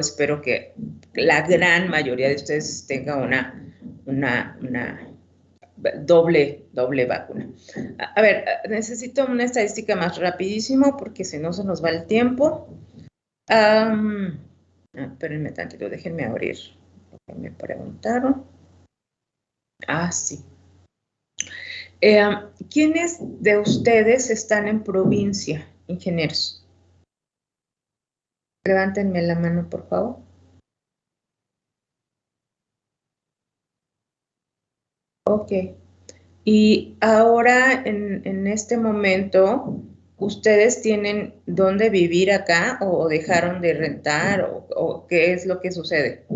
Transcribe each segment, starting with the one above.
espero que la gran mayoría de ustedes tenga una doble vacuna. A ver, necesito una estadística más rapidísimo porque si no se nos va el tiempo. Espérenme tantito, déjenme abrir lo que me preguntaron. Sí. ¿Quiénes de ustedes están en provincia, ingenieros? Levántenme la mano, por favor. Ok. Y ahora, en este momento, ¿ustedes tienen dónde vivir acá o dejaron de rentar o qué es lo que sucede?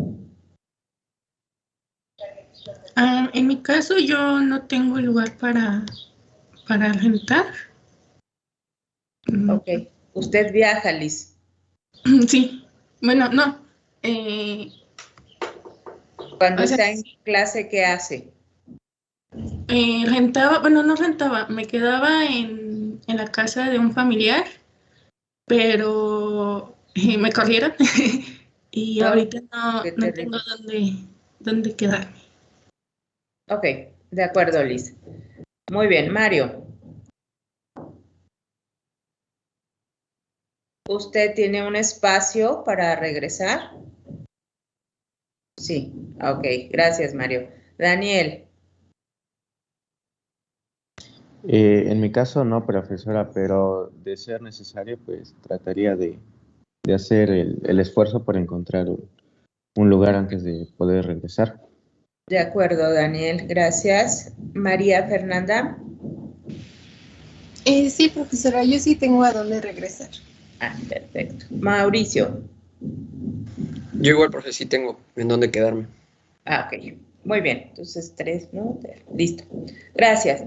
En mi caso, yo no tengo lugar para rentar. Ok. ¿Usted viaja, Liz? Sí. Bueno, no. Cuando está en clase, ¿qué hace? Rentaba, bueno, no rentaba, me quedaba en la casa de un familiar, pero me corrieron y ahorita no tengo dónde quedarme. Ok, de acuerdo, Liz. Muy bien, Mario. ¿Usted tiene un espacio para regresar? Sí, ok, gracias, Mario. Daniel. En mi caso no, profesora, pero de ser necesario, pues trataría de hacer el esfuerzo por encontrar un lugar antes de poder regresar. De acuerdo, Daniel, gracias. María Fernanda. Sí, profesora, yo sí tengo a dónde regresar. Perfecto. Mauricio. Yo igual, profe, sí tengo en dónde quedarme. Ok, muy bien. Entonces, 3, ¿no? Listo. Gracias.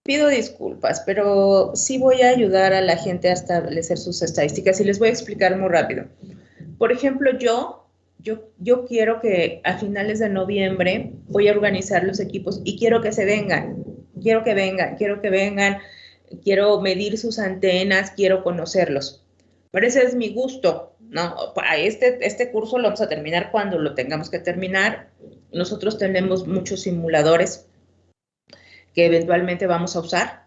Pido disculpas, pero sí voy a ayudar a la gente a establecer sus estadísticas y les voy a explicar muy rápido. Por ejemplo, yo quiero que a finales de noviembre voy a organizar los equipos y quiero que se vengan. Quiero que vengan, quiero medir sus antenas, quiero conocerlos. Pero ese es mi gusto, ¿no? Este curso lo vamos a terminar cuando lo tengamos que terminar. Nosotros tenemos muchos simuladores que eventualmente vamos a usar,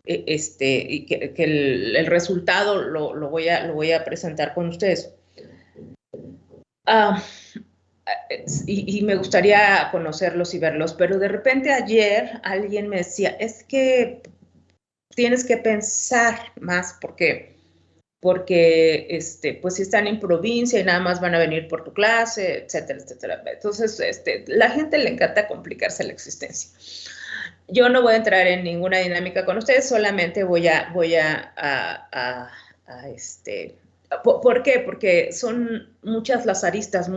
y que el resultado lo voy a presentar con ustedes. Y me gustaría conocerlos y verlos, pero de repente ayer alguien me decía, es que tienes que pensar más porque pues si están en provincia y nada más van a venir por tu clase, etcétera, etcétera. Entonces, la gente le encanta complicarse la existencia. Yo no voy a entrar en ninguna dinámica con ustedes, solamente voy a ¿por qué? Porque son muchas las aristas,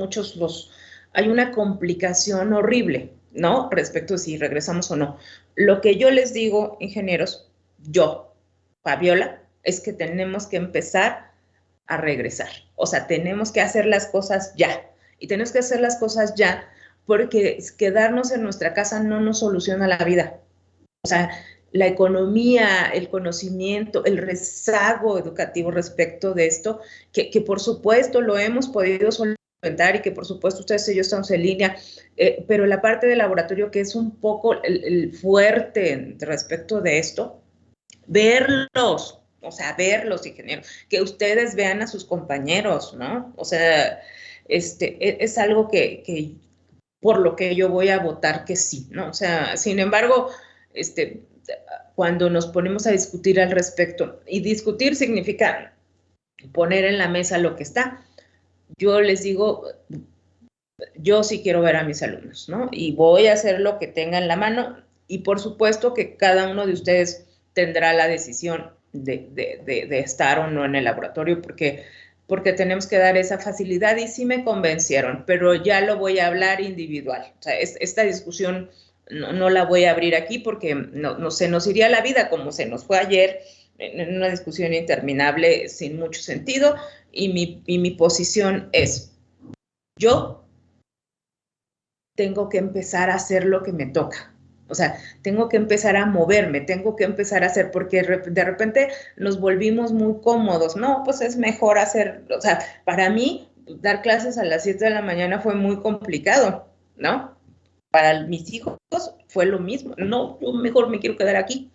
hay una complicación horrible, ¿no? Respecto a si regresamos o no. Lo que yo les digo, ingenieros, yo, Fabiola, es que tenemos que empezar a regresar. O sea, tenemos que hacer las cosas ya. Y tenemos que hacer las cosas ya porque quedarnos en nuestra casa no nos soluciona la vida. O sea, la economía, el conocimiento, el rezago educativo respecto de esto, que por supuesto lo hemos podido solventar y que por supuesto ustedes y yo estamos en línea, pero la parte del laboratorio que es un poco el fuerte respecto de esto, verlos, ingenieros, que ustedes vean a sus compañeros, ¿no? O sea, es algo que por lo que yo voy a votar que sí, ¿no? O sea, sin embargo, cuando nos ponemos a discutir al respecto, y discutir significa poner en la mesa lo que está, yo les digo, yo sí quiero ver a mis alumnos, ¿no? Y voy a hacer lo que tenga en la mano, y por supuesto que cada uno de ustedes tendrá la decisión de estar o no en el laboratorio, porque tenemos que dar esa facilidad, y sí me convencieron, pero ya lo voy a hablar individual. O sea, esta discusión no la voy a abrir aquí porque no se nos iría la vida como se nos fue ayer en una discusión interminable sin mucho sentido, y mi posición es, yo tengo que empezar a hacer lo que me toca. O sea, tengo que empezar a moverme, tengo que empezar a hacer, porque de repente nos volvimos muy cómodos. No, pues es mejor hacer, o sea, para mí, dar clases a las 7 de la mañana fue muy complicado, ¿no? Para mis hijos fue lo mismo. No, yo mejor me quiero quedar aquí.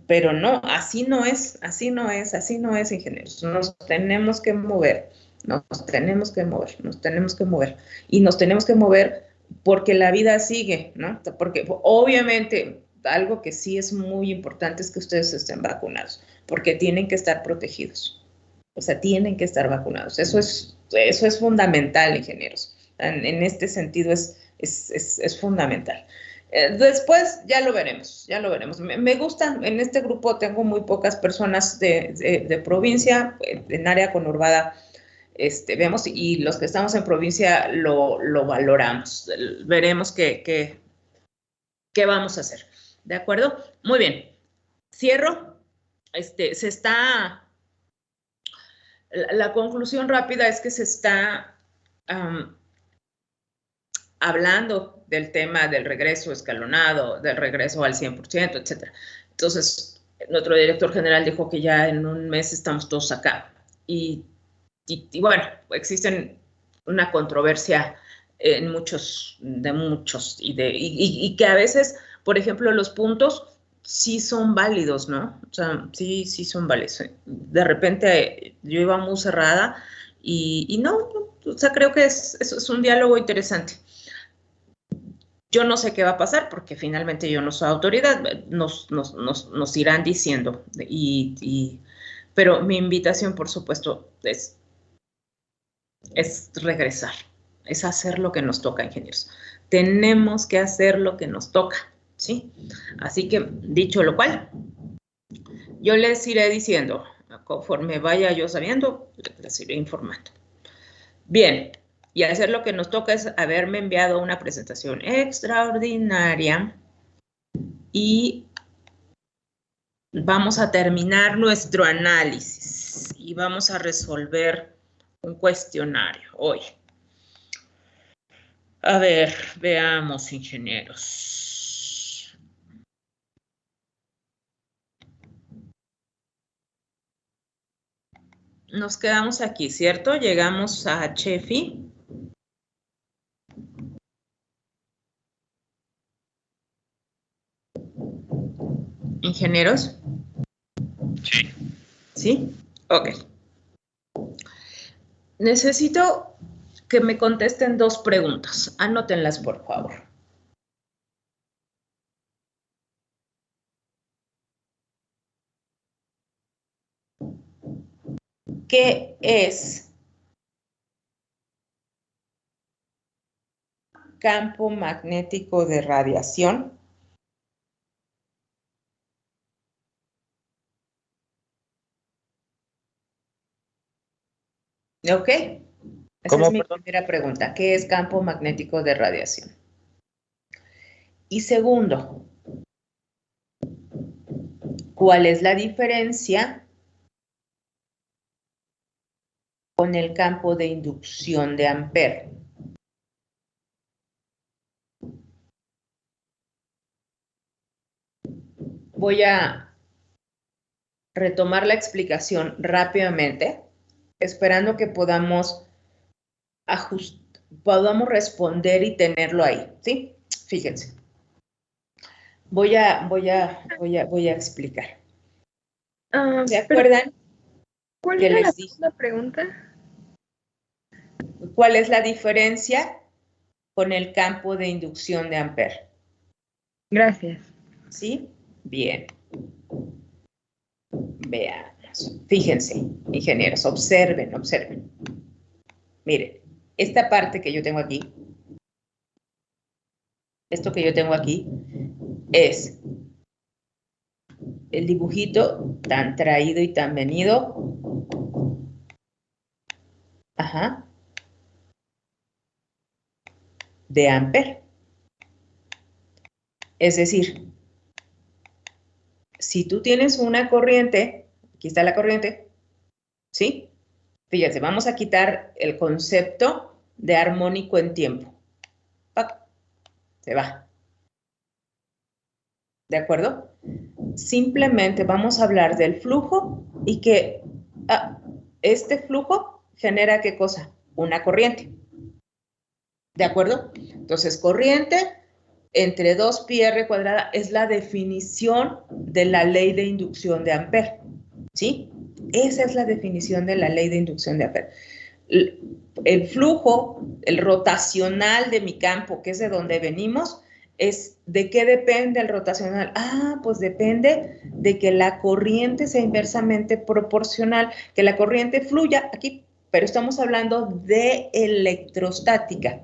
Pero no, así no es, así no es, así no es, ingenieros. Nos tenemos que mover, nos tenemos que mover, nos tenemos que mover. Y nos tenemos que mover porque la vida sigue, ¿no? Porque obviamente algo que sí es muy importante es que ustedes estén vacunados, porque tienen que estar protegidos. O sea, tienen que estar vacunados. Eso es fundamental, ingenieros. En este sentido es fundamental. Después ya lo veremos, ya lo veremos. Me gustan, en este grupo tengo muy pocas personas de provincia, en área conurbada vemos, y los que estamos en provincia lo valoramos. Veremos qué vamos a hacer. ¿De acuerdo? Muy bien. Cierro. La conclusión rápida es que se está hablando del tema del regreso escalonado, del regreso al 100%, etcétera. Entonces, nuestro director general dijo que ya en un mes estamos todos acá. Y bueno, existen una controversia en muchos, y que a veces, por ejemplo, los puntos sí son válidos, ¿no? O sea, sí son válidos. De repente yo iba muy cerrada y no, o sea, creo que es un diálogo interesante. Yo no sé qué va a pasar porque finalmente yo no soy autoridad, nos irán diciendo, pero mi invitación, por supuesto, es regresar, es hacer lo que nos toca, ingenieros. Tenemos que hacer lo que nos toca, ¿sí? Así que, dicho lo cual, yo les iré diciendo, conforme vaya yo sabiendo, les iré informando. Bien. Y hacer lo que nos toca es haberme enviado una presentación extraordinaria y vamos a terminar nuestro análisis y vamos a resolver un cuestionario hoy. A ver, veamos, ingenieros. Nos quedamos aquí, ¿cierto? Llegamos a Chefi. ¿Ingenieros? Sí. ¿Sí? Ok. Necesito que me contesten 2 preguntas. Anótenlas, por favor. ¿Qué es campo magnético de radiación? ¿Ok? Esa es mi primera pregunta. ¿Qué es campo magnético de radiación? Y segundo, ¿cuál es la diferencia con el campo de inducción de Ampère? Voy a retomar la explicación rápidamente, esperando que podamos responder y tenerlo ahí, ¿sí? Fíjense. Voy a explicar. ¿Se acuerdan? ¿Cuál era la segunda pregunta? ¿Cuál es la diferencia con el campo de inducción de Ampère? Gracias. ¿Sí? Bien. Veamos. Fíjense, ingenieros, observen. Miren, esta parte que yo tengo aquí, esto que yo tengo aquí, es el dibujito tan traído y tan venido. Ajá. De Ampère. Es decir, si tú tienes una corriente, aquí está la corriente, ¿sí? Fíjense, vamos a quitar el concepto de armónico en tiempo. ¡Pac! Se va. ¿De acuerdo? Simplemente vamos a hablar del flujo y que este flujo genera ¿qué cosa? Una corriente. ¿De acuerdo? Entonces, corriente entre 2πr² es la definición de la ley de inducción de Ampère. ¿Sí? Esa es la definición de la ley de inducción de Ampère. El flujo, el rotacional de mi campo, que es de donde venimos, ¿de qué depende el rotacional? Pues depende de que la corriente sea inversamente proporcional, que la corriente fluya aquí, pero estamos hablando de electrostática,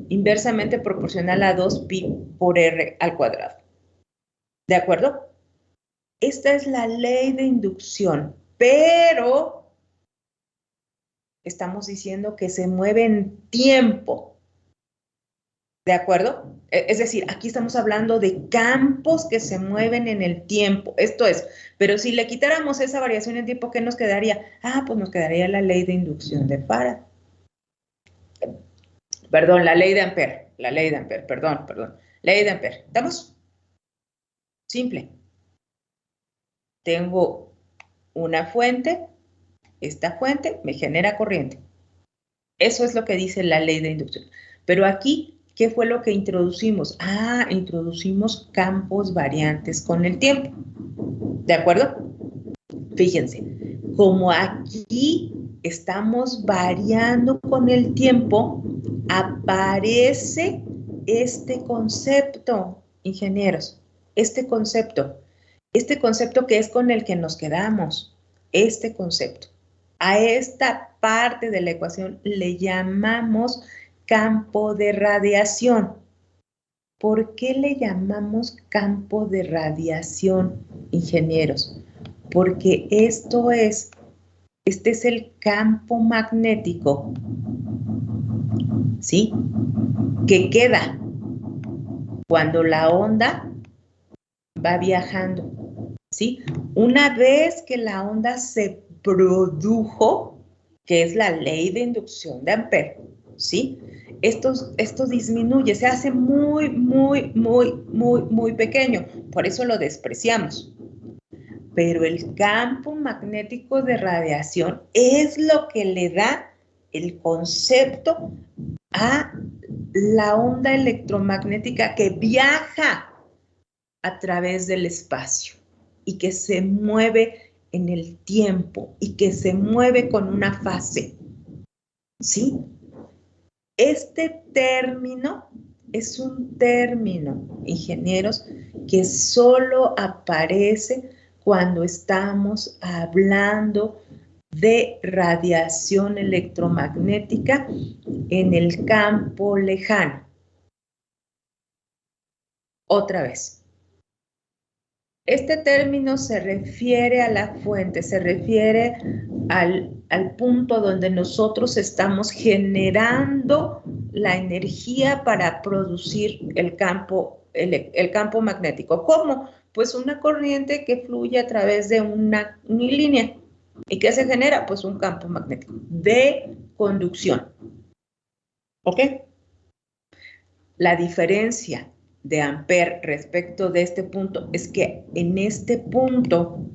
inversamente proporcional a 2π/r². ¿De acuerdo? Esta es la ley de inducción, pero estamos diciendo que se mueve en tiempo. ¿De acuerdo? Es decir, aquí estamos hablando de campos que se mueven en el tiempo. Esto es, pero si le quitáramos esa variación en tiempo, ¿qué nos quedaría? Pues nos quedaría la ley de inducción de Faraday. Perdón, la ley de Ampère. La ley de Ampère, perdón. Ley de Ampère. ¿Estamos? Simple. Tengo una fuente. Esta fuente me genera corriente. Eso es lo que dice la ley de inducción. Pero aquí, ¿qué fue lo que introducimos? Introducimos campos variantes con el tiempo. ¿De acuerdo? Fíjense, como aquí estamos variando con el tiempo, aparece este concepto, ingenieros, este concepto que es con el que nos quedamos, este concepto. A esta parte de la ecuación le llamamos campo de radiación. ¿Por qué le llamamos campo de radiación, ingenieros? Porque este es el campo magnético, ¿sí? Que queda cuando la onda va viajando, ¿sí? Una vez que la onda se produjo, que es la ley de inducción de Ampère, ¿sí? Esto disminuye, se hace muy, muy, muy, muy, muy pequeño, por eso lo despreciamos. Pero el campo magnético de radiación es lo que le da el concepto a la onda electromagnética que viaja a través del espacio y que se mueve en el tiempo y que se mueve con una fase. ¿Sí? Este término es un término, ingenieros, que solo aparece cuando estamos hablando de radiación electromagnética en el campo lejano. Otra vez. Este término se refiere a la fuente, se refiere al punto donde nosotros estamos generando la energía para producir el campo magnético. ¿Cómo? Pues una corriente que fluye a través de una línea. ¿Y qué se genera? Pues un campo magnético de conducción. ¿Ok? La diferencia de Ampère respecto de este punto es que en este punto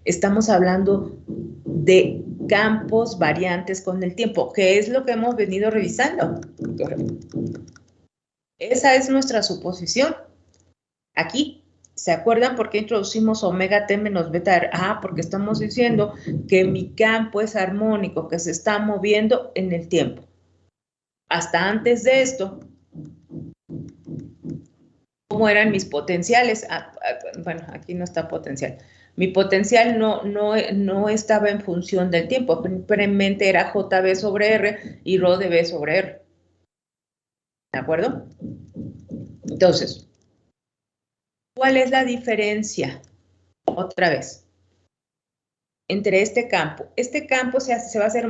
estamos hablando de campos variantes con el tiempo, que es lo que hemos venido revisando. Esa es nuestra suposición. Aquí, ¿se acuerdan por qué introducimos omega t menos beta r? Porque estamos diciendo que mi campo es armónico, que se está moviendo en el tiempo. Hasta antes de esto, ¿cómo eran mis potenciales? Bueno, aquí no está potencial. Mi potencial no estaba en función del tiempo, simplemente era JB sobre R y Rho de B sobre R. ¿De acuerdo? Entonces, ¿cuál es la diferencia? Otra vez, entre este campo. Este campo se va a hacer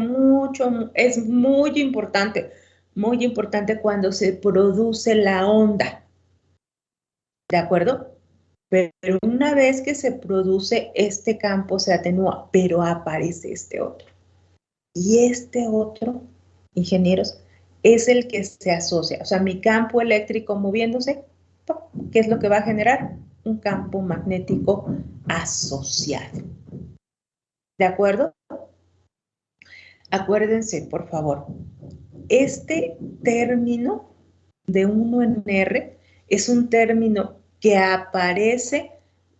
es muy importante cuando se produce la onda. ¿De acuerdo? Pero una vez que se produce este campo se atenúa, pero aparece este otro. Y este otro, ingenieros, es el que se asocia. O sea, mi campo eléctrico moviéndose ¿qué es lo que va a generar? Un campo magnético asociado. ¿De acuerdo? Acuérdense, por favor, este término de 1 en R es un término que aparece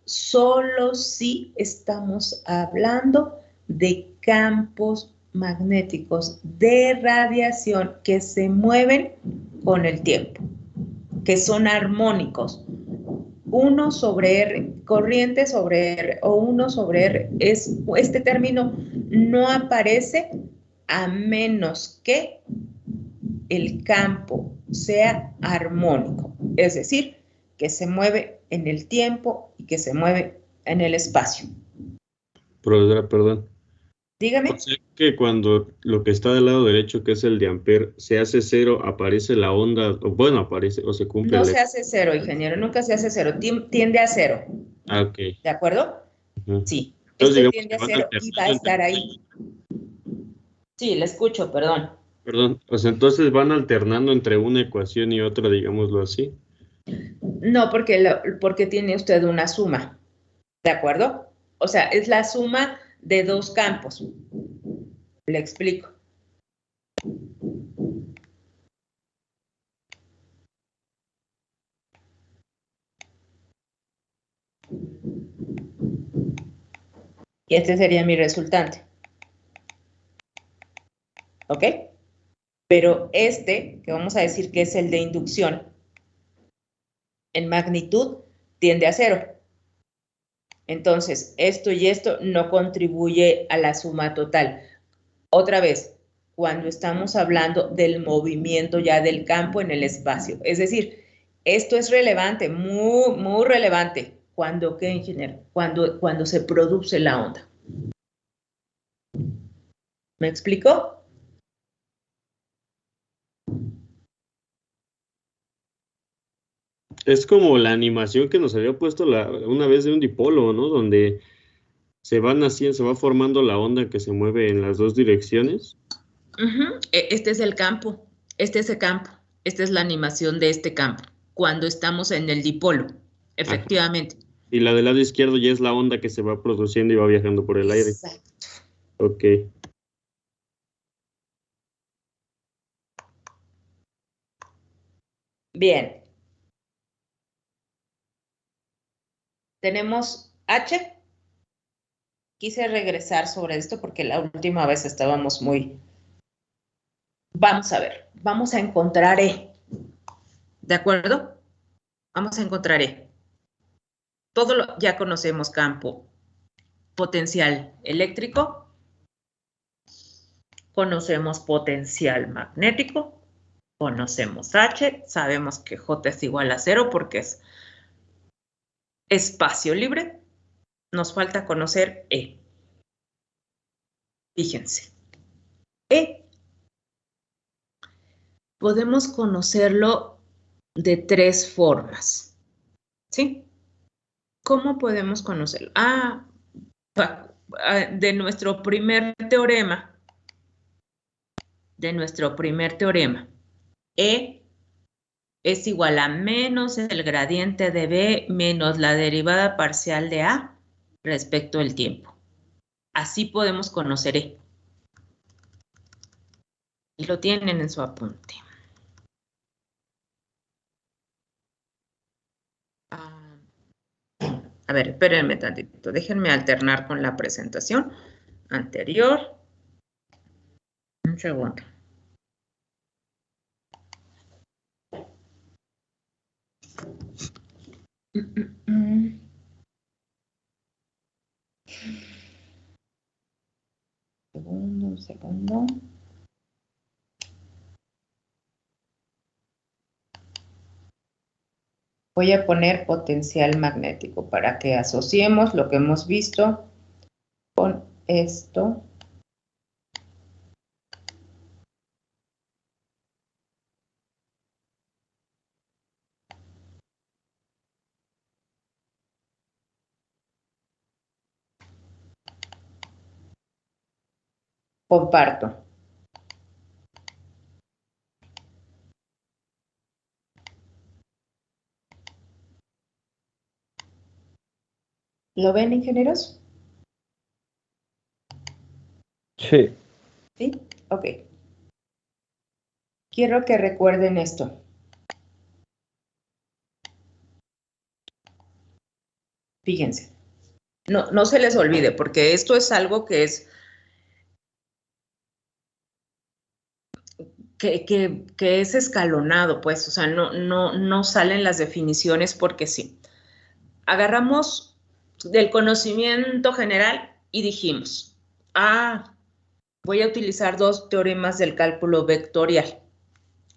solo si estamos hablando de campos magnéticos de radiación que se mueven con el tiempo, que son armónicos. 1 sobre R, corriente sobre R o 1 sobre R, este término no aparece a menos que el campo sea armónico, es decir, que se mueve en el tiempo y que se mueve en el espacio. Profesora, perdón. Dígame. O sea que cuando lo que está del lado derecho, que es el de Ampere, se hace cero, aparece la onda, o bueno, aparece o se cumple. No se hace cero, ingeniero, nunca se hace cero, tiende a cero. Ah, ok. ¿De acuerdo? Sí. Entonces, Tiende a cero y va a estar ahí. Sí, le escucho, perdón. Perdón, o sea, entonces van alternando entre una ecuación y otra, digámoslo así. No, porque tiene usted una suma, ¿de acuerdo? O sea, es la suma de dos campos. Le explico. Y este sería mi resultante. ¿Ok? Pero este, que vamos a decir que es el de inducción, en magnitud tiende a cero. Entonces, esto y esto no contribuye a la suma total. Otra vez, cuando estamos hablando del movimiento ya del campo en el espacio. Es decir, esto es relevante, muy, muy relevante. ¿Cuándo qué, ingeniero? Cuando se produce la onda. ¿Me explico? Es como la animación que nos había puesto una vez de un dipolo, ¿no? Donde se va formando la onda que se mueve en las dos direcciones. Este es el campo, este es el campo, esta es la animación de este campo, cuando estamos en el dipolo, efectivamente. Ajá. Y la del lado izquierdo ya es la onda que se va produciendo y va viajando por el aire. Exacto. Ok. Bien. Tenemos H. Quise regresar sobre esto porque la última vez estábamos muy... Vamos a ver, vamos a encontrar E. ¿De acuerdo? Vamos a encontrar E. Ya conocemos campo potencial eléctrico, conocemos potencial magnético, conocemos H, sabemos que J es igual a 0 porque es espacio libre. Nos falta conocer E. Fíjense. E podemos conocerlo de tres formas. ¿Sí? ¿Cómo podemos conocerlo? De nuestro primer teorema. E es igual a menos el gradiente de B menos la derivada parcial de A respecto al tiempo. Así podemos conocer E. Y lo tienen en su apunte. A ver, espérenme tantito. Déjenme alternar con la presentación anterior. Un segundo. Un segundo. Voy a poner potencial magnético para que asociemos lo que hemos visto con esto. Comparto. ¿Lo ven, ingenieros? Sí. ¿Sí? Ok. Quiero que recuerden esto. Fíjense. No se les olvide, porque esto es algo que es que es escalonado, pues, o sea, no salen las definiciones porque sí. Agarramos del conocimiento general y dijimos, voy a utilizar 2 teoremas del cálculo vectorial,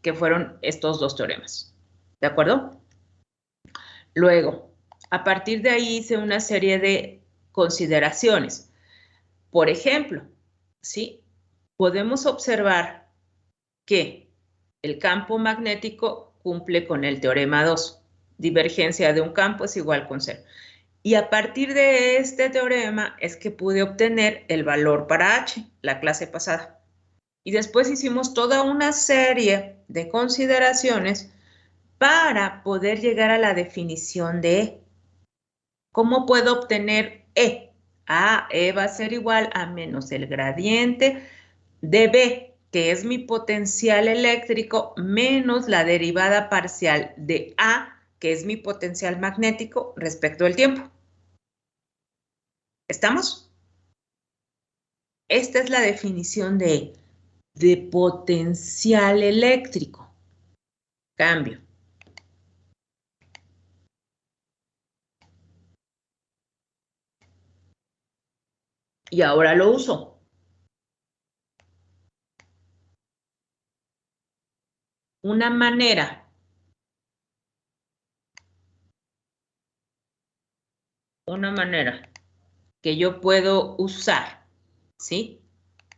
que fueron estos 2 teoremas, ¿de acuerdo? Luego, a partir de ahí hice una serie de consideraciones. Por ejemplo, ¿sí? Podemos observar que el campo magnético cumple con el teorema 2. Divergencia de un campo es igual con 0. Y a partir de este teorema es que pude obtener el valor para H, la clase pasada. Y después hicimos toda una serie de consideraciones para poder llegar a la definición de E. ¿Cómo puedo obtener E? E va a ser igual a menos el gradiente de B, que es mi potencial eléctrico, menos la derivada parcial de A, que es mi potencial magnético respecto al tiempo. ¿Estamos? Esta es la definición de potencial eléctrico. Cambio. Y ahora lo uso. Una manera que yo puedo usar, ¿sí?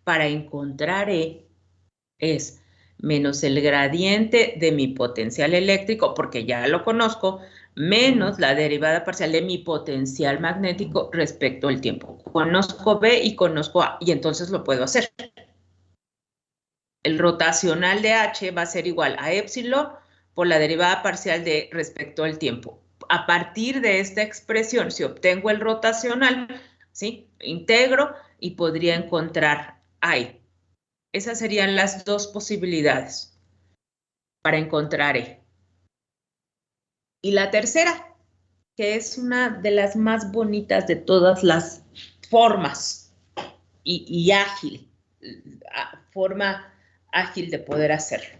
Para encontrar E es menos el gradiente de mi potencial eléctrico, porque ya lo conozco, menos la derivada parcial de mi potencial magnético respecto al tiempo. Conozco B y conozco A, y entonces lo puedo hacer. El rotacional de H va a ser igual a epsilon por la derivada parcial de respecto al tiempo. A partir de esta expresión, si obtengo el rotacional, ¿sí? Integro y podría encontrar I. Esas serían las 2 posibilidades para encontrar E. Y la tercera, que es una de las más bonitas de todas las formas y ágil, forma ágil de poder hacerlo.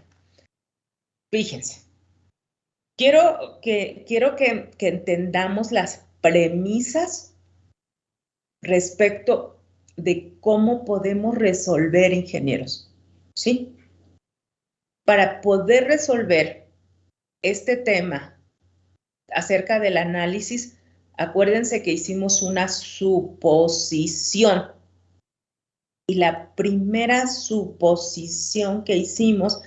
Fíjense, quiero que entendamos las premisas respecto de cómo podemos resolver, ingenieros, ¿sí? Para poder resolver este tema acerca del análisis, acuérdense que hicimos una suposición. Y la primera suposición que hicimos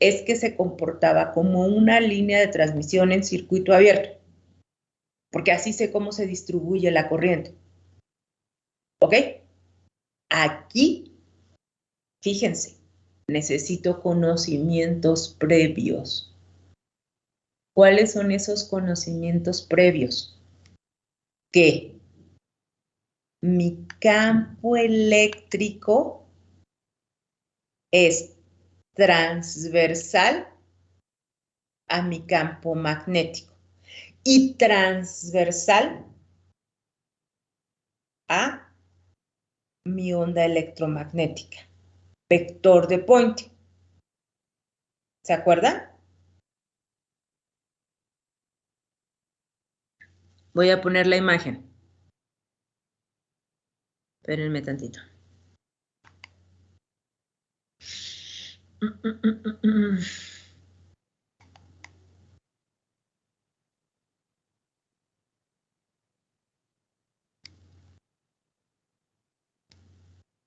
es que se comportaba como una línea de transmisión en circuito abierto, porque así sé cómo se distribuye la corriente. ¿Ok? Aquí, fíjense, necesito conocimientos previos. ¿Cuáles son esos conocimientos previos? Que mi campo eléctrico es transversal a mi campo magnético y transversal a mi onda electromagnética, vector de Poynting. ¿Se acuerdan? Voy a poner la imagen. Espérenme tantito.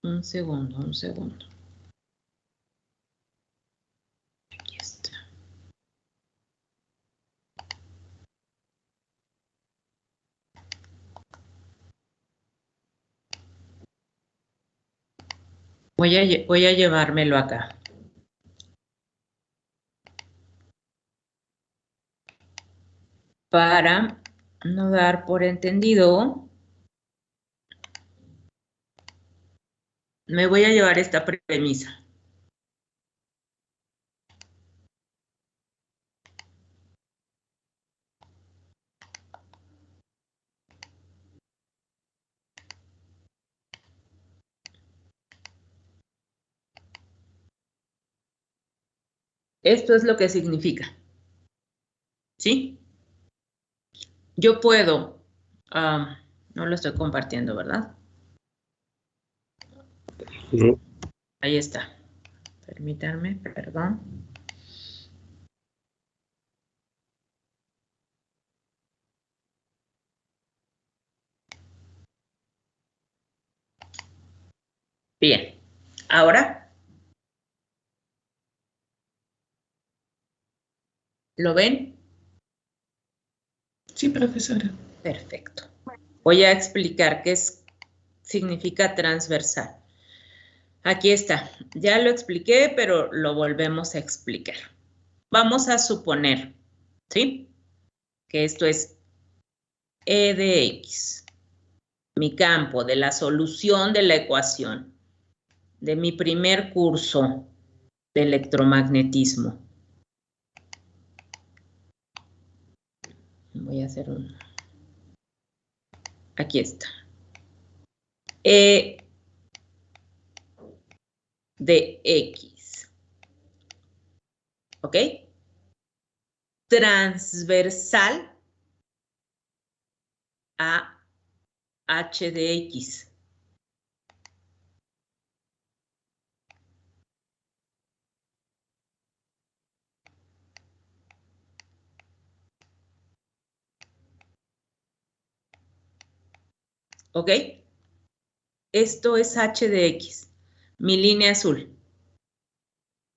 Un segundo. Aquí está. Voy a llevármelo acá. Para no dar por entendido Me voy a llevar esta premisa. Esto es lo que significa. ¿Sí? Yo puedo, no lo estoy compartiendo, ¿verdad? No. Ahí está. Permítanme, perdón. Bien. Ahora, ¿lo ven? Sí, profesora. Perfecto. Voy a explicar qué significa transversal. Aquí está. Ya lo expliqué, pero lo volvemos a explicar. Vamos a suponer, ¿sí? Que esto es E de X, mi campo de la solución de la ecuación de mi primer curso de electromagnetismo. Voy a hacer un... Aquí está. E de X. ¿Ok? Transversal a H de X. ¿Ok? Esto es H de X. Mi línea azul.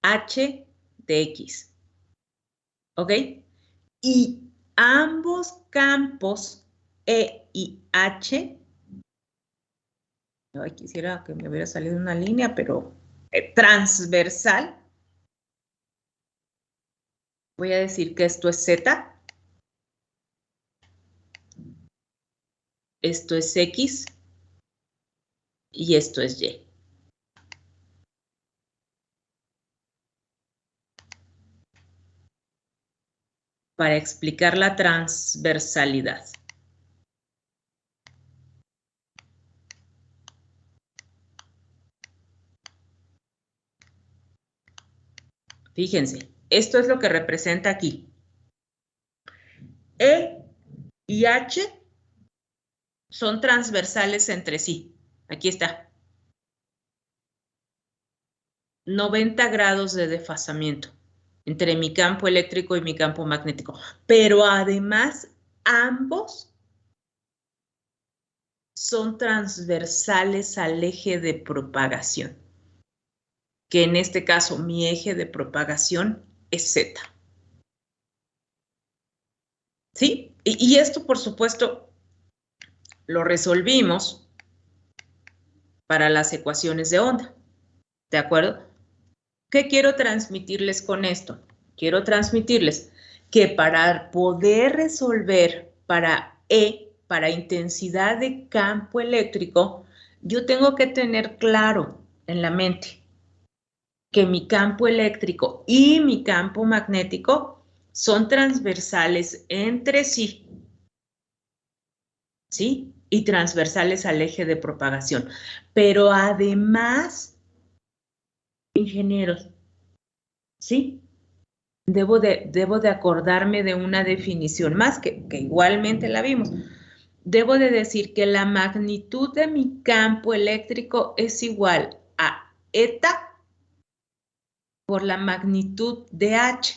H de X. ¿Ok? Y ambos campos E y H, ay, quisiera que me hubiera salido una línea, pero transversal, voy a decir que esto es Z, esto es X y esto es Y. Para explicar la transversalidad. Fíjense, esto es lo que representa aquí. E y H son transversales entre sí. Aquí está. 90 grados de desfasamiento entre mi campo eléctrico y mi campo magnético. Pero además, ambos son transversales al eje de propagación, que en este caso mi eje de propagación es Z. ¿Sí? Y esto, por supuesto, lo resolvimos para las ecuaciones de onda. ¿De acuerdo? ¿Qué quiero transmitirles con esto? Quiero transmitirles que para poder resolver para E, para intensidad de campo eléctrico, yo tengo que tener claro en la mente que mi campo eléctrico y mi campo magnético son transversales entre sí, ¿sí? Y transversales al eje de propagación. Pero además, ingenieros, ¿sí? Debo de acordarme de una definición más, que igualmente la vimos. Debo de decir que la magnitud de mi campo eléctrico es igual a eta por la magnitud de H.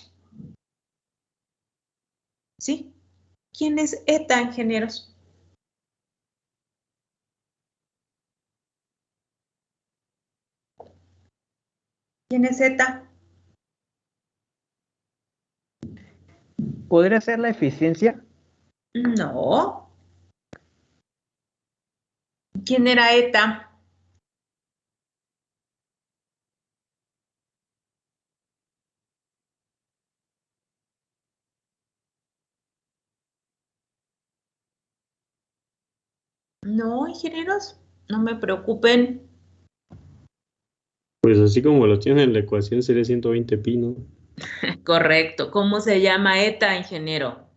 ¿Sí? ¿Quién es eta, ingenieros? ¿Quién es eta? ¿Podría ser la eficiencia? No. ¿Quién era eta? No, ingenieros, no me preocupen. Pues así como lo tiene en la ecuación sería 120 pi, ¿no? Correcto. ¿Cómo se llama eta, ingeniero?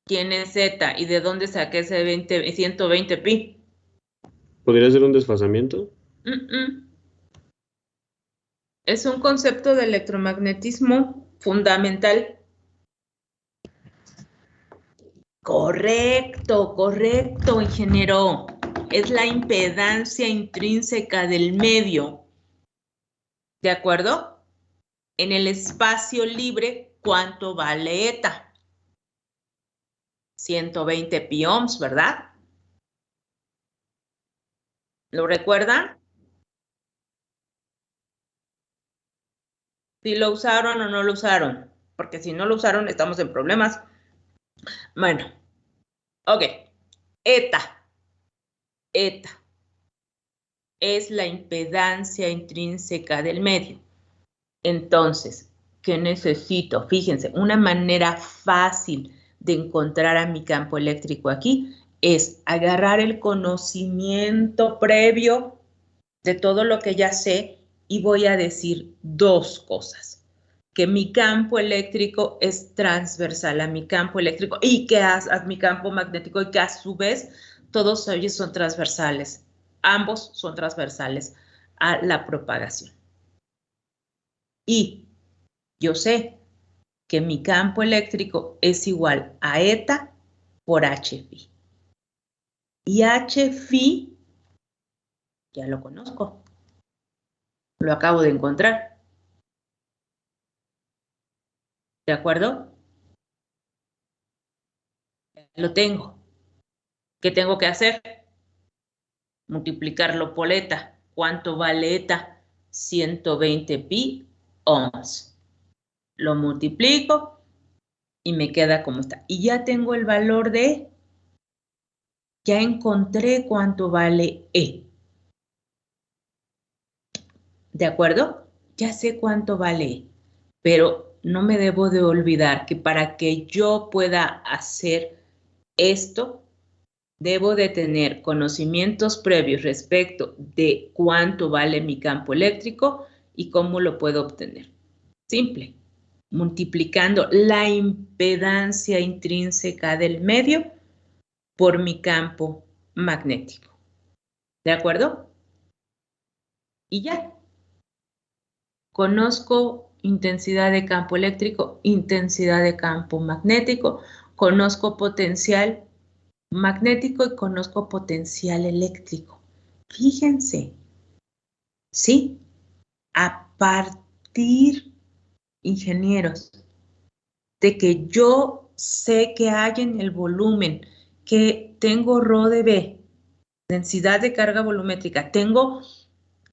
¿Quién es eta? ¿Y de dónde saqué ese 120 pi? ¿Podría ser un desfasamiento? Es un concepto de electromagnetismo fundamental. Correcto, correcto, ingeniero. Es la impedancia intrínseca del medio. ¿De acuerdo? En el espacio libre, ¿cuánto vale eta? 120 pi ohms, ¿verdad? ¿Lo recuerdan? ¿Si lo usaron o no lo usaron? Porque si no lo usaron, estamos en problemas. Bueno, ok. Eta es la impedancia intrínseca del medio. Entonces, ¿qué necesito? Fíjense, una manera fácil de encontrar a mi campo eléctrico aquí es agarrar el conocimiento previo de todo lo que ya sé y voy a decir dos cosas. Que mi campo eléctrico es transversal a mi campo eléctrico y que a mi campo magnético y que a su vez todos ellos son transversales. Ambos son transversales a la propagación. Y yo sé que mi campo eléctrico es igual a eta por h phi. Y h phi ya lo conozco. Lo acabo de encontrar. ¿De acuerdo? Lo tengo. ¿Qué tengo que hacer? Multiplicarlo por eta. ¿Cuánto vale eta? 120 pi ohms. Lo multiplico y me queda como está. Y ya tengo el valor de E. Ya encontré cuánto vale E. ¿De acuerdo? Ya sé cuánto vale E. Pero no me debo de olvidar que para que yo pueda hacer esto, debo de tener conocimientos previos respecto de cuánto vale mi campo eléctrico y cómo lo puedo obtener. Simple, multiplicando la impedancia intrínseca del medio por mi campo magnético. ¿De acuerdo? Y ya. Conozco intensidad de campo eléctrico, intensidad de campo magnético, conozco potencial magnético y conozco potencial eléctrico. Fíjense, ¿sí? A partir, ingenieros, de que yo sé que hay en el volumen, que tengo ρ de B, densidad de carga volumétrica, tengo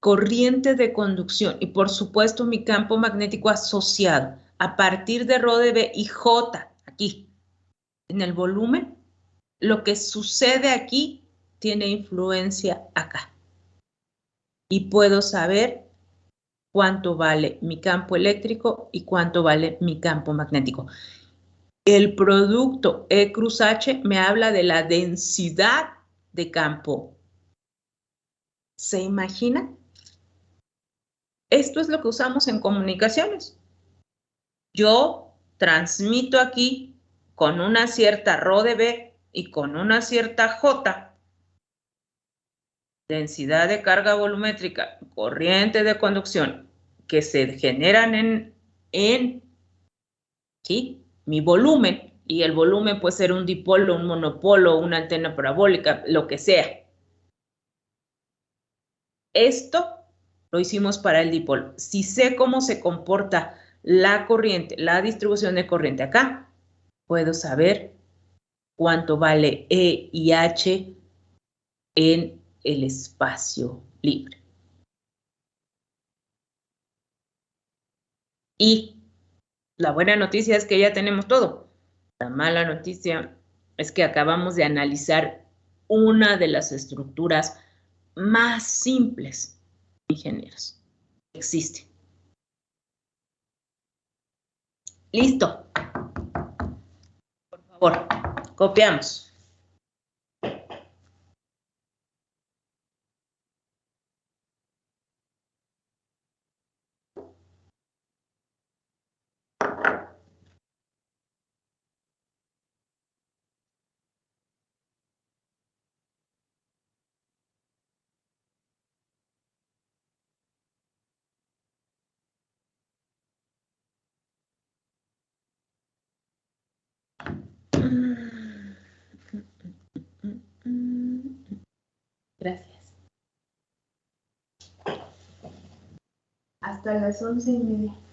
corriente de conducción y por supuesto mi campo magnético asociado a partir de ρ de B y J aquí en el volumen, lo que sucede aquí tiene influencia acá. Y puedo saber cuánto vale mi campo eléctrico y cuánto vale mi campo magnético. El producto E cruz H me habla de la densidad de campo. ¿Se imaginan? Esto es lo que usamos en comunicaciones. Yo transmito aquí con una cierta ρ de B y con una cierta J, densidad de carga volumétrica, corriente de conducción, que se generan en ¿sí? Mi volumen, y el volumen puede ser un dipolo, un monopolo, una antena parabólica, lo que sea. Esto lo hicimos para el dipolo. Si sé cómo se comporta la corriente, la distribución de corriente acá, puedo saber cuánto vale E y H en el espacio libre. Y la buena noticia es que ya tenemos todo. La mala noticia es que acabamos de analizar una de las estructuras más simples, ingenieros, que existen. Listo. Por favor, copiamos. Gracias. Hasta las 11:30.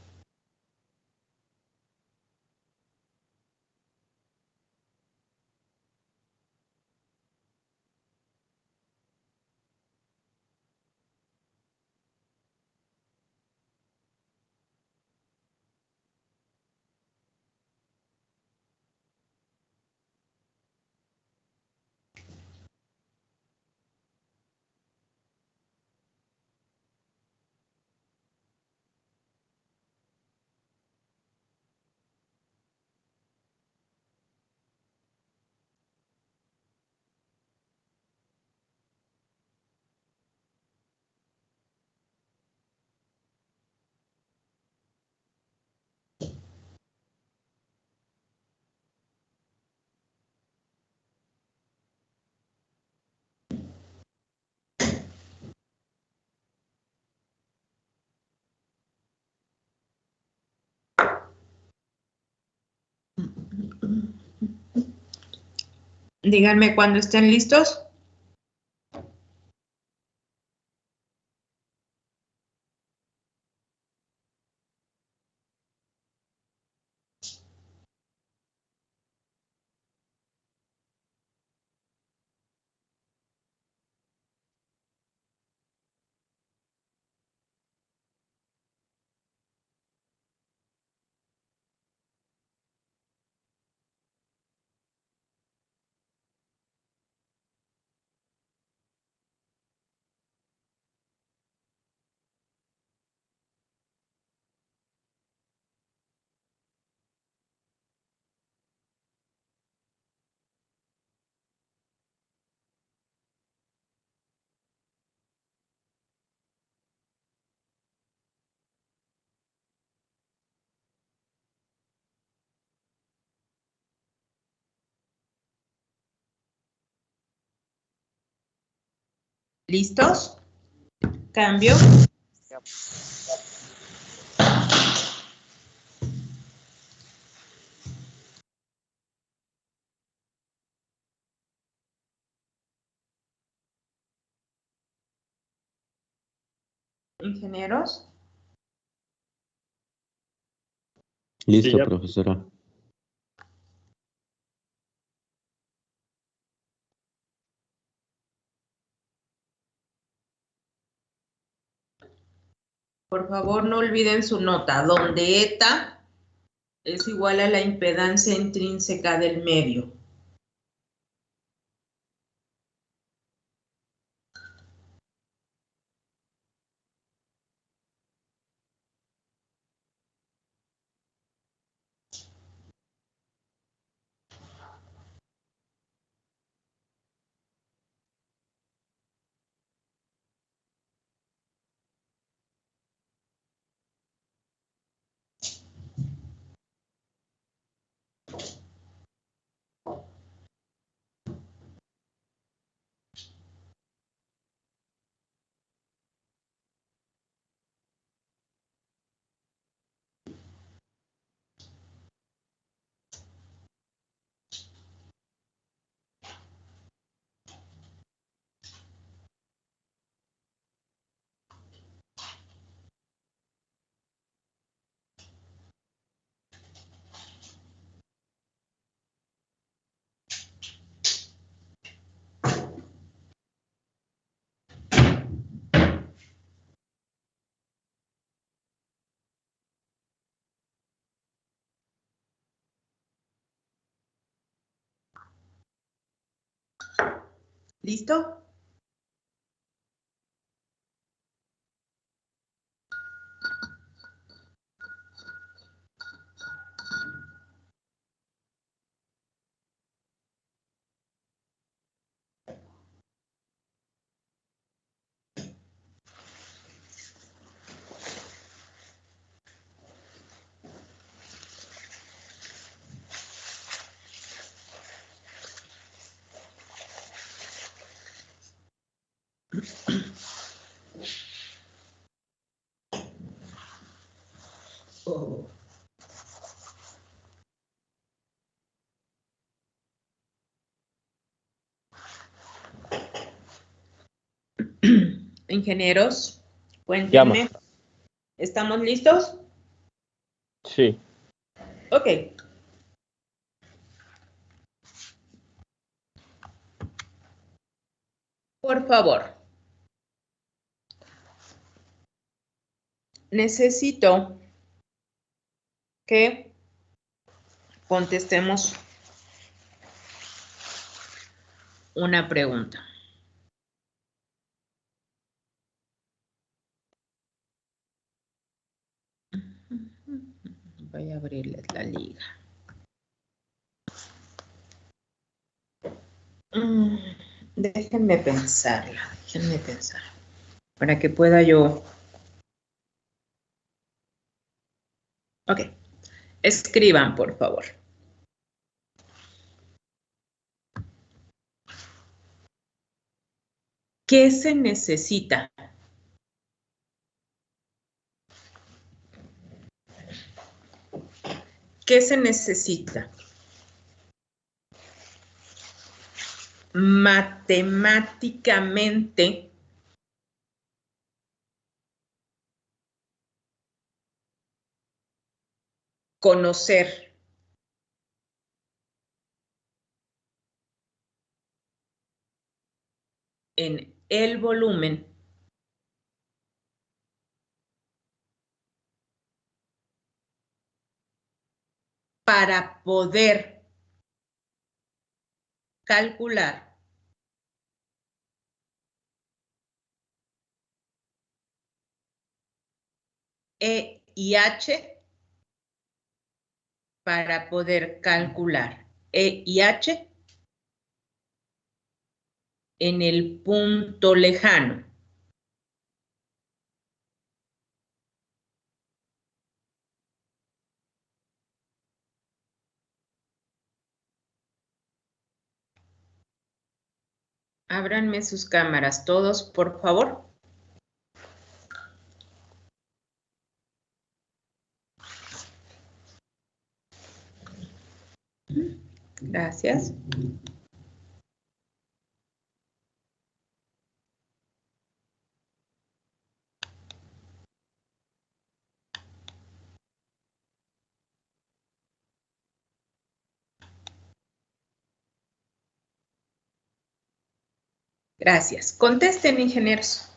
Díganme cuando estén listos. ¿Listos? Cambio. Ingenieros. Listo, Sí, ya. profesora. Por favor, no olviden su nota, donde eta es igual a la impedancia intrínseca del medio. ¿Listo? Oh. Ingenieros, cuéntenme. ¿Estamos listos? Sí. Ok. Por favor. Necesito que contestemos una pregunta. Voy a abrirles la liga. Déjenme pensarla, para que pueda yo. Ok, escriban, por favor. ¿Qué se necesita? ¿Qué se necesita? Matemáticamente conocer en el volumen para poder calcular E y H, para poder calcular E y H en el punto lejano. Ábranme sus cámaras todos, por favor. Gracias. Gracias. Contesten, ingenieros.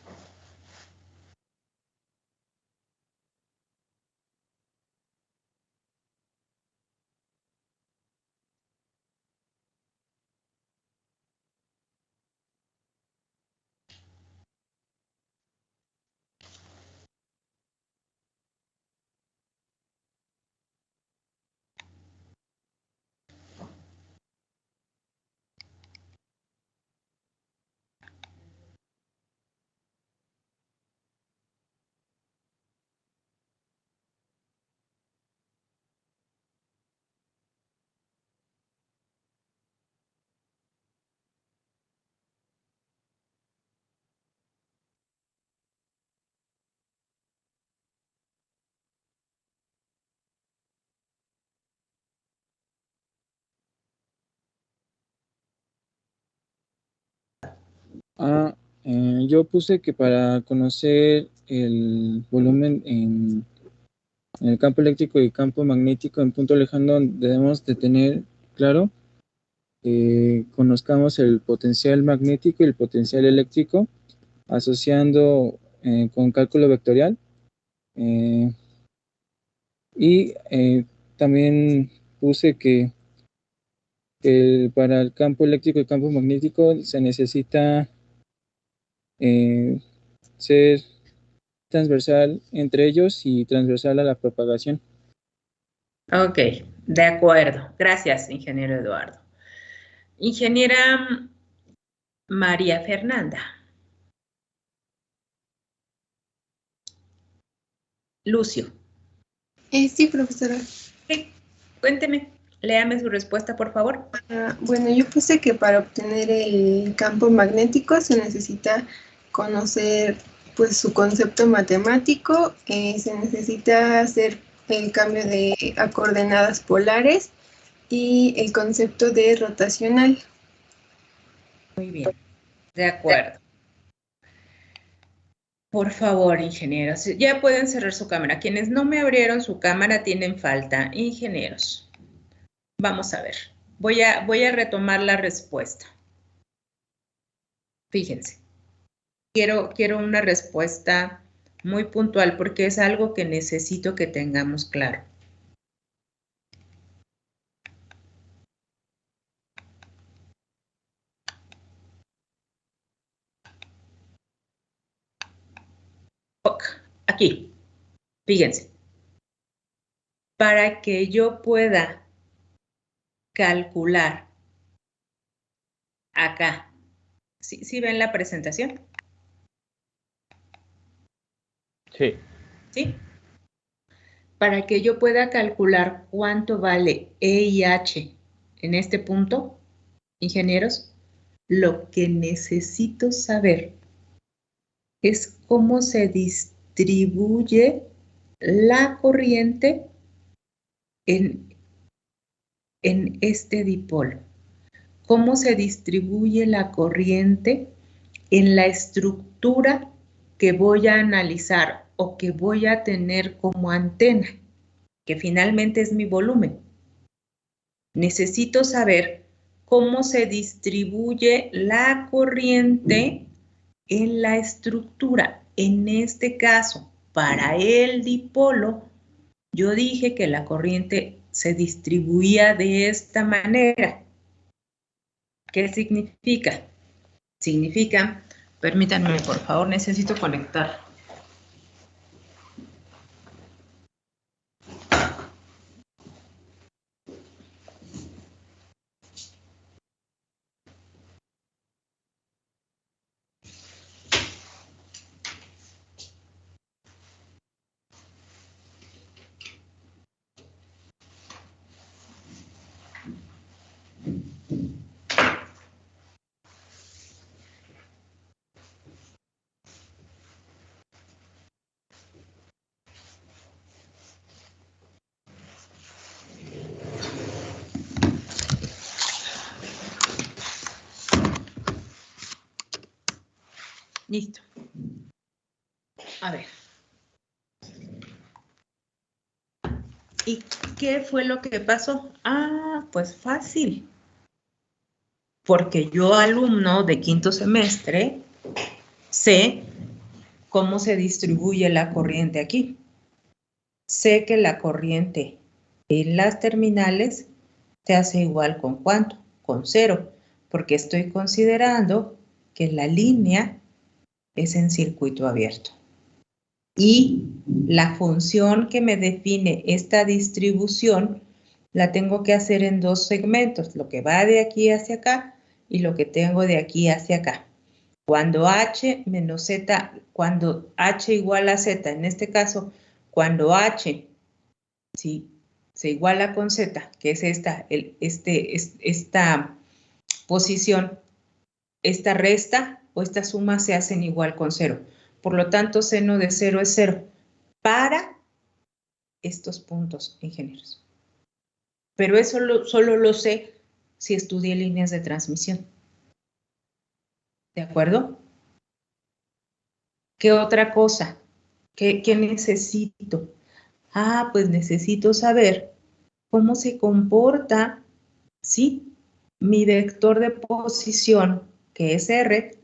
Yo puse que para conocer el volumen en el campo eléctrico y campo magnético en punto lejano debemos de tener claro que conozcamos el potencial magnético y el potencial eléctrico asociando con cálculo vectorial y también puse que para el campo eléctrico y el campo magnético se necesita ser transversal entre ellos y transversal a la propagación. Ok, de acuerdo. Gracias, ingeniero Eduardo. Ingeniera María Fernanda. Lucio. Sí, profesora. Sí, cuénteme, léame su respuesta, por favor. Bueno, yo puse que para obtener el campo magnético se necesita conocer pues su concepto matemático, se necesita hacer el cambio a coordenadas polares y el concepto de rotacional. Muy bien, de acuerdo. Por favor, ingenieros, ya pueden cerrar su cámara. Quienes no me abrieron su cámara tienen falta. Ingenieros, vamos a ver. Voy a retomar la respuesta. Fíjense, quiero una respuesta muy puntual porque es algo que necesito que tengamos claro. Aquí, fíjense. Para que yo pueda calcular acá, ¿sí ven la presentación? Sí. ¿Sí? Para que yo pueda calcular cuánto vale E y H en este punto, ingenieros, lo que necesito saber es cómo se distribuye la corriente en este dipolo. Cómo se distribuye la corriente en la estructura que voy a analizar o que voy a tener como antena, que finalmente es mi volumen. Necesito saber cómo se distribuye la corriente en la estructura. En este caso, para el dipolo, yo dije que la corriente se distribuía de esta manera. ¿Qué significa? Significa, permítanme por favor, necesito conectar. Listo. A ver. ¿Y qué fue lo que pasó? Ah, pues fácil. Porque yo, alumno de quinto semestre, sé cómo se distribuye la corriente aquí. Sé que la corriente en las terminales se hace igual con ¿cuánto? Con 0, porque estoy considerando que la línea es en circuito abierto. Y la función que me define esta distribución la tengo que hacer en dos segmentos, lo que va de aquí hacia acá y lo que tengo de aquí hacia acá. Cuando H menos Z, cuando H igual a Z, en este caso, cuando H ¿sí? se iguala con Z, que es esta posición, esta resta o esta suma se hacen igual con 0. Por lo tanto, seno de 0 es 0 para estos puntos, ingenieros. Pero eso solo lo sé si estudié líneas de transmisión. ¿De acuerdo? ¿Qué otra cosa? ¿Qué necesito? Ah, pues necesito saber cómo se comporta, ¿sí? Mi vector de posición, que es R,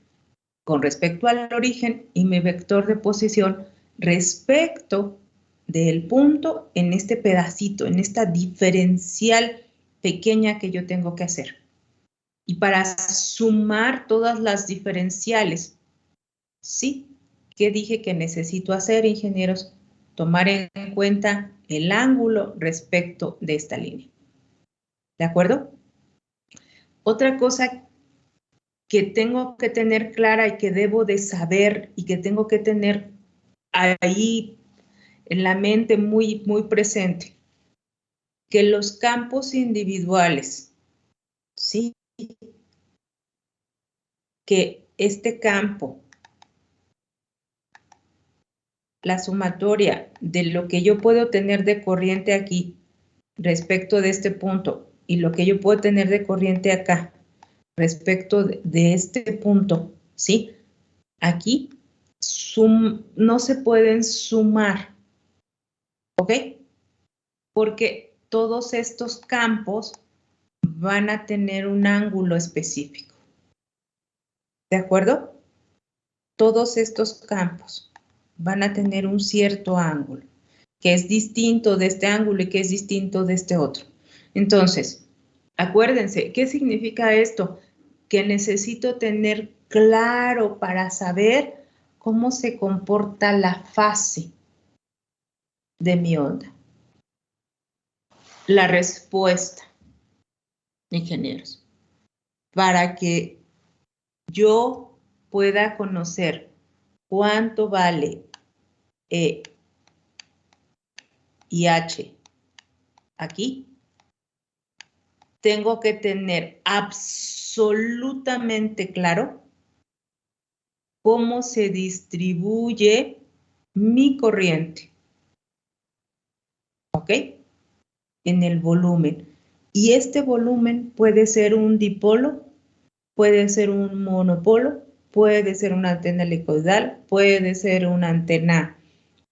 con respecto al origen, y mi vector de posición respecto del punto en este pedacito, en esta diferencial pequeña que yo tengo que hacer. Y para sumar todas las diferenciales, ¿sí? ¿Qué dije que necesito hacer, ingenieros? Tomar en cuenta el ángulo respecto de esta línea. ¿De acuerdo? Otra cosa que tengo que tener clara y que debo de saber y que tengo que tener ahí en la mente muy, muy presente, que los campos individuales, ¿sí? Que este campo, la sumatoria de lo que yo puedo tener de corriente aquí respecto de este punto y lo que yo puedo tener de corriente acá respecto de este punto, ¿sí? Aquí no se pueden sumar, ¿ok? Porque todos estos campos van a tener un ángulo específico. ¿De acuerdo? Todos estos campos van a tener un cierto ángulo, que es distinto de este ángulo y que es distinto de este otro. Entonces, acuérdense, ¿qué significa esto? Que necesito tener claro para saber cómo se comporta la fase de mi onda. La respuesta, ingenieros, para que yo pueda conocer cuánto vale E y H aquí, tengo que tener absolutamente claro cómo se distribuye mi corriente, ¿ok? En el volumen. Y este volumen puede ser un dipolo, puede ser un monopolo, puede ser una antena helicoidal, puede ser una antena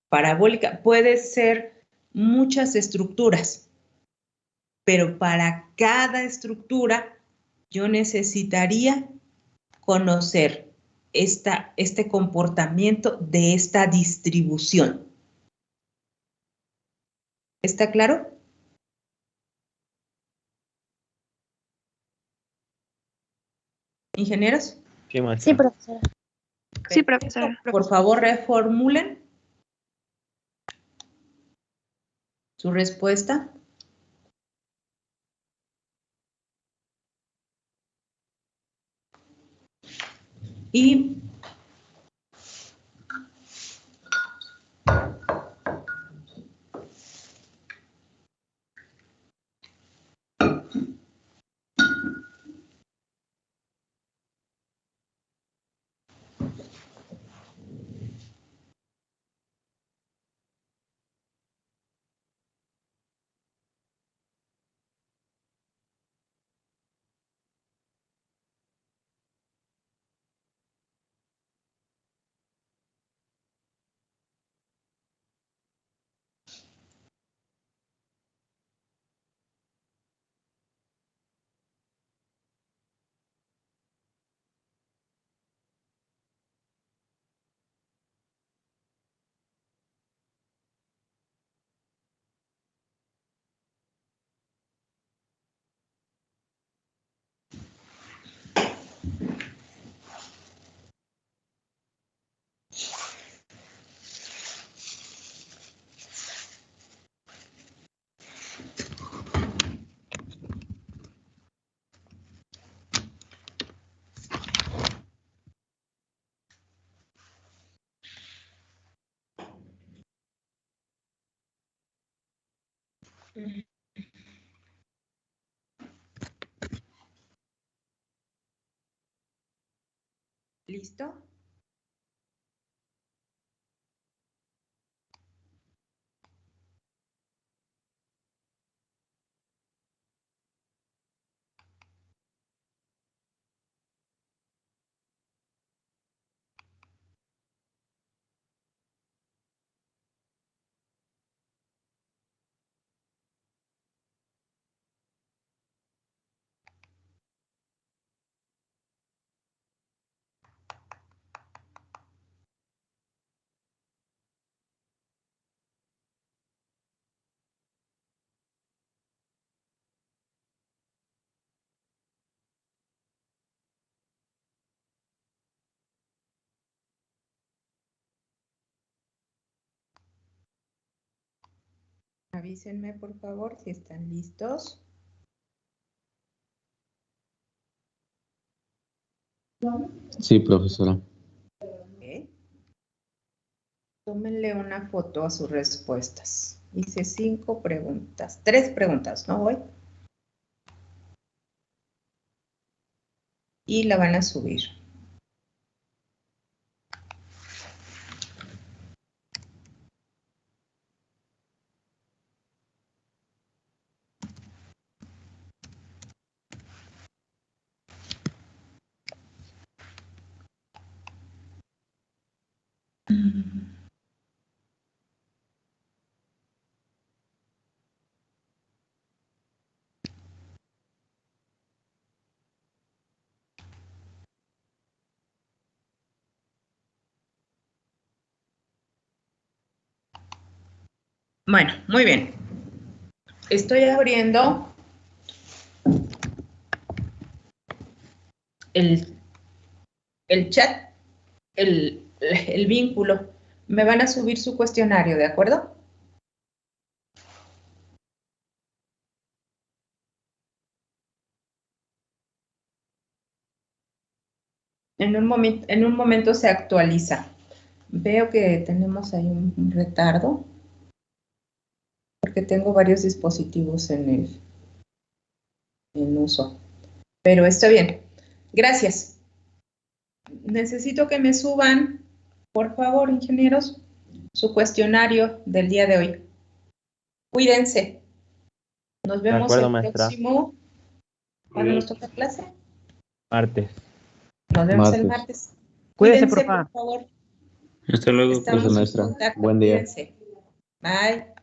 parabólica, puede ser muchas estructuras, pero para cada estructura yo necesitaría conocer este comportamiento de esta distribución. ¿Está claro? ¿Ingenieros? Sí, maestra. Sí, profesora. Sí, profesora. Por favor, reformulen su respuesta. Y ¿listo? Avísenme, por favor, si están listos. Sí, profesora. Okay. Tómenle una foto a sus respuestas. Hice 5 preguntas, 3 preguntas, ¿no voy? Y la van a subir. Bueno, muy bien. Estoy abriendo el chat, el vínculo. Me van a subir su cuestionario, ¿de acuerdo? En un momento se actualiza. Veo que tenemos ahí un retardo, porque tengo varios dispositivos en uso. Pero está bien. Gracias. Necesito que me suban, por favor, ingenieros, su cuestionario del día de hoy. Cuídense. Nos vemos el próximo. ¿Cuándo nos toca clase? Martes. Nos vemos el martes. Cuídense, Cuídense, por favor. Hasta luego, Estamos profesora en maestra. contacto. Buen día. Cuídense. Bye.